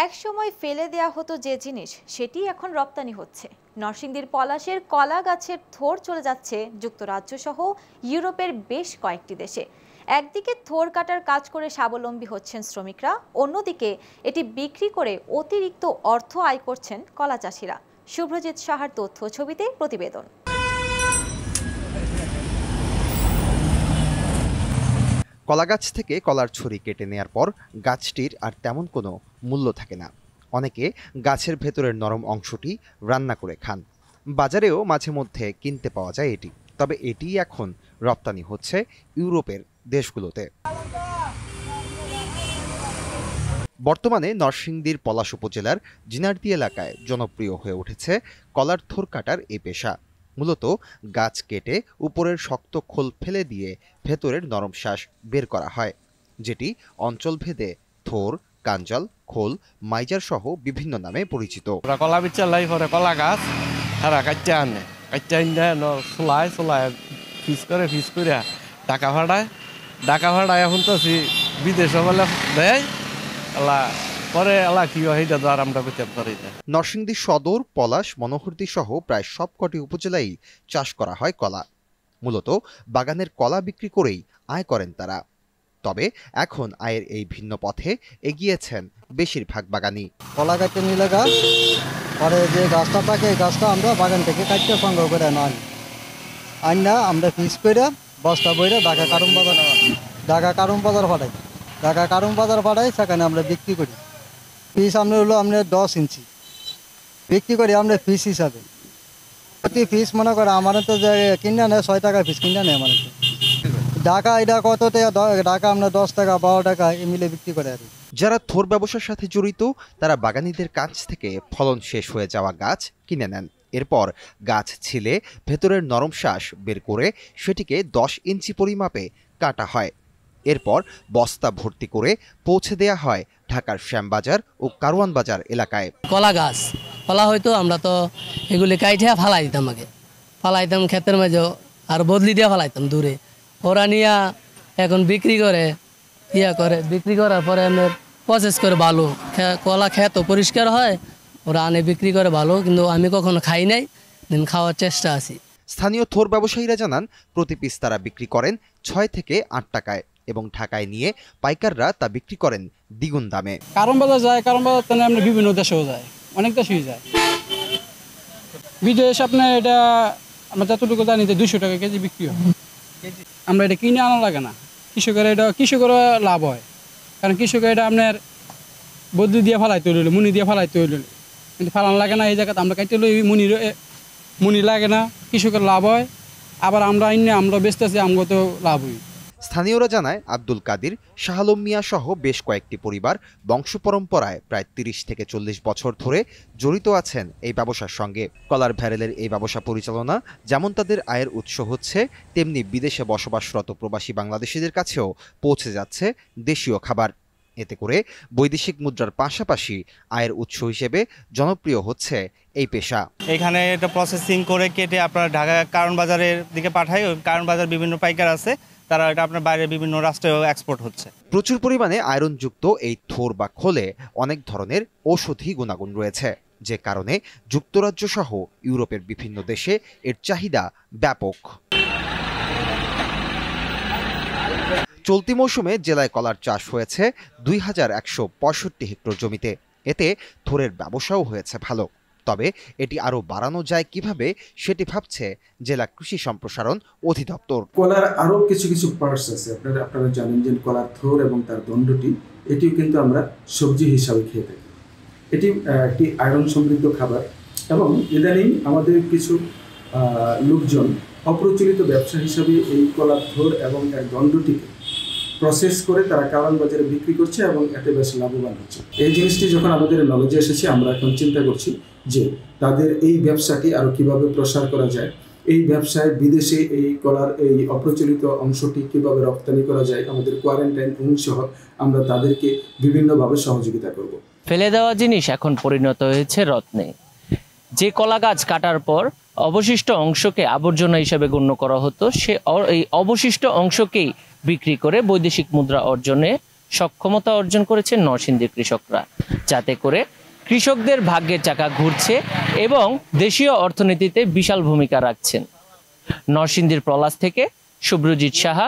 একসময় ফেলে দেয়া হতো যে জিনিস সেটি এখন রপ্তানি হচ্ছে। নরসিংদীর পলাশের কলা গাছের থোর চলে যাচ্ছে যুক্তরাজ্য সহ ইউরোপের বেশ কয়েকটি দেশে। একদিকে থোর কাটার কাজ করে স্বাবলম্বী হচ্ছেন শ্রমিকরা, অন্যদিকে এটি বিক্রি করে অতিরিক্ত অর্থ আয় করছেন কলা চাষিরা। শুভ্রজিৎ সাহার তথ্য ছবিতে প্রতিবেদন। কলা গাছ থেকে কলার ছড়ি কেটে নেয়ার পর গাছটির আর তেমন কোনো মূল্য থাকে না। অনেকে গাছের ভেতরের নরম অংশটি রান্না করে খান। বাজারেও মাঝে মধ্যে কিনতে পাওয়া যায় এটি। তবে এটি এখন রপ্তানি হচ্ছে ইউরোপের দেশগুলোতে। বর্তমানে নরসিংদীর পলাশ উপজেলার জিনারদি এলাকায় জনপ্রিয় হয়ে উঠেছে কলার থোর কাটার এই পেশা। মূলত গাছ কেটে উপরের শক্ত খোল ফেলে দিয়ে ভেতরের নরম শ্বাস বের করা হয়, যেটি অঞ্চলভেদে থোর, কাঞ্জাল, খোল, মাইজার সহ বিভিন্ন নামে পরিচিত। কলা বিচালাই পরে কলা গাছ তারা কাটতে আনে, কাটতে আনলে চুলায় ফিস করে টাকা ভাড়ায় এখন তো বিদেশে বলে দেয় পরে কি হয় এটা তো আর আমরা করতে পারি না। নরসিংদী সদর, পলাশ, মনোহরদী সহ প্রায় সবকটি উপজেলায় চাষ করা হয় কলা। মূলত বাগানের কলা বিক্রি করেই আয় করেন তারা। তবে এখন আয়ের এই ভিন্ন পথে এগিয়েছেন বেশিরভাগ বাগানি। কলা কাটতে নিলে গাছ পরে যে গাছটা থাকে এই গাছটা আমরা বাগান থেকে কাটতে সংগ্রহ করে আনা আমরা পিস করে বস্তা বইরে ঢাকা কারণ বাজার ফাটাই সেখানে আমরা বিক্রি করি। পিস আমরা হলো 10 ইঞ্চি বিক্রি করি আমরা পিস হিসাবে। প্রতি পিস মনে করে আমার তো যে কিনে নেয় 6 টাকা পিস কিনে নেয় আমার। ঢাকা এটা কত ঢাকা আমরা 10 টাকা 12 টাকা মিলে বিক্রি করে আর। যারা থোর ব্যবসার সাথে জড়িত তারা বাগানীদের কাছ থেকে ফলন শেষ হয়ে যাওয়া গাছ কিনে নেন। এরপর গাছ ছিলে ভেতরের নরম শ্বাস বের করে সেটিকে 10 ইঞ্চি পরিমাপে কাটা হয়। এরপর বস্তা ভর্তি করে পৌঁছে দেয়া হয় ঢাকার শ্যামবাজার ও কারওয়ান বাজার এলাকায়। কলা গাছ কলা হয়তো আমরা তো এগুলি কাইটে ফালাইতাম ক্ষেতের মাঝে আর বদলি দিয়ে ফালাইতাম দূরে। ওরা নিয়ে এখন বিক্রি করার পরে আমরা প্রসেস করে ভালো কলা খেত পরিষ্কার হয়, ওরা আনে বিক্রি করে ভালো, কিন্তু আমি কখনো খাই নাই, দিন খাওয়ার চেষ্টা আছি। স্থানীয় থোর ব্যবসায়ীরা জানান প্রতি পিস তারা বিক্রি করেন 6 থেকে 8 টাকায় এবং ঢাকায় নিয়ে পাইকাররা তা বিক্রি করেন দ্বিগুণ দামে। কারণ বাজার যায়, কারণ বাজার তো আমরা বিভিন্ন দেশেও যায়, অনেক দেশেই যায়। বিদেশ আপনার এটা আমরা যতটুকু জানি যে 200 টাকা কেজি বিক্রি হয়। আমরা এটা কিনে আনা লাগে না, কৃষকের লাভ হয়, কারণ কৃষকের এটা আপনার বদলি দিয়ে ফালাইতে হইল, মুনি দিয়ে ফালাইতে হইল, কিন্তু ফালানো লাগে না। এই জায়গাতে আমরা কাটতে লই মুনি লাগে না, কৃষকের লাভ হয়। আবার আমরা বেচতেছি, আমগো তো লাভ হই। স্থানীয়রা জানায় আব্দুল কাদির, শাহ আলম মিয়া সহ বেশ কয়েকটি পরিবার বংশ পরম্পরায় প্রায় 30 থেকে 40 বছর ধরে জড়িত আছেন এই ব্যবসার সঙ্গে। কলার ভ্যারেলের এই ব্যবসা পরিচালনা যেমন তাদের আয়ের উৎস হচ্ছে, তেমনি বিদেশে বসবাসরত প্রবাসী বাংলাদেশিদের কাছেও পৌঁছে যাচ্ছে দেশীয় খাবার। এতে করে বৈদেশিক মুদ্রার পাশাপাশি আয়ের উৎস হিসেবে জনপ্রিয় হচ্ছে এই পেশা। এখানে এটা প্রসেসিং করে কেটে আপনার ঢাকা কারণ বাজারের দিকে পাঠায়। কারণ বাজার বিভিন্ন পাইকার আছে, তারা এটা আপনার বাইরে বিভিন্ন রাষ্ট্রেও এক্সপোর্ট হচ্ছে। প্রচুর পরিমাণে আয়রনযুক্ত এই থোর বা খোলে অনেক ধরনের ঔষধি গুণাগুণ রয়েছে, যে কারণে যুক্তরাজ্য সহ ইউরোপের বিভিন্ন দেশে এর চাহিদা ব্যাপক। চলতি মৌসুমে জেলায় কলার চাষ হয়েছে 2165 হেক্টর জমিতে। এতে থোরের ব্যবসাও হয়েছে ভালো। তবে এটি আরো বাড়ানো যায় কিভাবে সেটি ভাবছে জেলা কৃষি সম্প্রসারণ অধিদপ্তর। কলার আরো কিছু পার্টস আছে, আপনারা জানেন যে কলার থোর এবং তার দণ্ডটি এটিও কিন্তু আমরা সবজি হিসাবে খেয়ে থাকি। এটি একটি আয়রন সমৃদ্ধ খাবার এবং ইদানিং আমাদের কিছু লোকজন অপ্রচলিত ব্যবসা হিসাবে এই কলার থোর এবং এর দণ্ডটিকে প্রসেস করে তারা কারণ বাজারে বিক্রি করছে এবং এতে বেশ লাভবান হচ্ছে। এই জিনিসটি যখন আমাদের নলেজে এসেছে, আমরা এখন চিন্তা করছি যে তাদের এই ব্যবসাটি আরো কিভাবে প্রসার করা যায়, এই ব্যবসায় বিদেশে এই কলার এই অপ্রচলিত অংশটি কিভাবে রপ্তানি করা যায়, আমাদের কোয়ারেন্টাইন সহ আমরা তাদেরকে বিভিন্নভাবে সহযোগিতা করব। ফেলে দেওয়া জিনিস এখন পরিণত হয়েছে রত্নে। যে কলা গাছ কাটার পর অবশিষ্ট অংশকে আবর্জনা হিসেবে গণ্য করা হতো, এই অবশিষ্ট অংশকেই বিক্রি করে বৈদেশিক মুদ্রা অর্জনে সক্ষমতা অর্জন করেছে নরসিংদীর কৃষকরা, যাতে করে কৃষকদের ভাগ্যের চাকা ঘুরছে এবং দেশীয় অর্থনীতিতে বিশাল ভূমিকা রাখছেন। নরসিংদীর পলাশ থেকে শুভ্রজিৎ সাহা,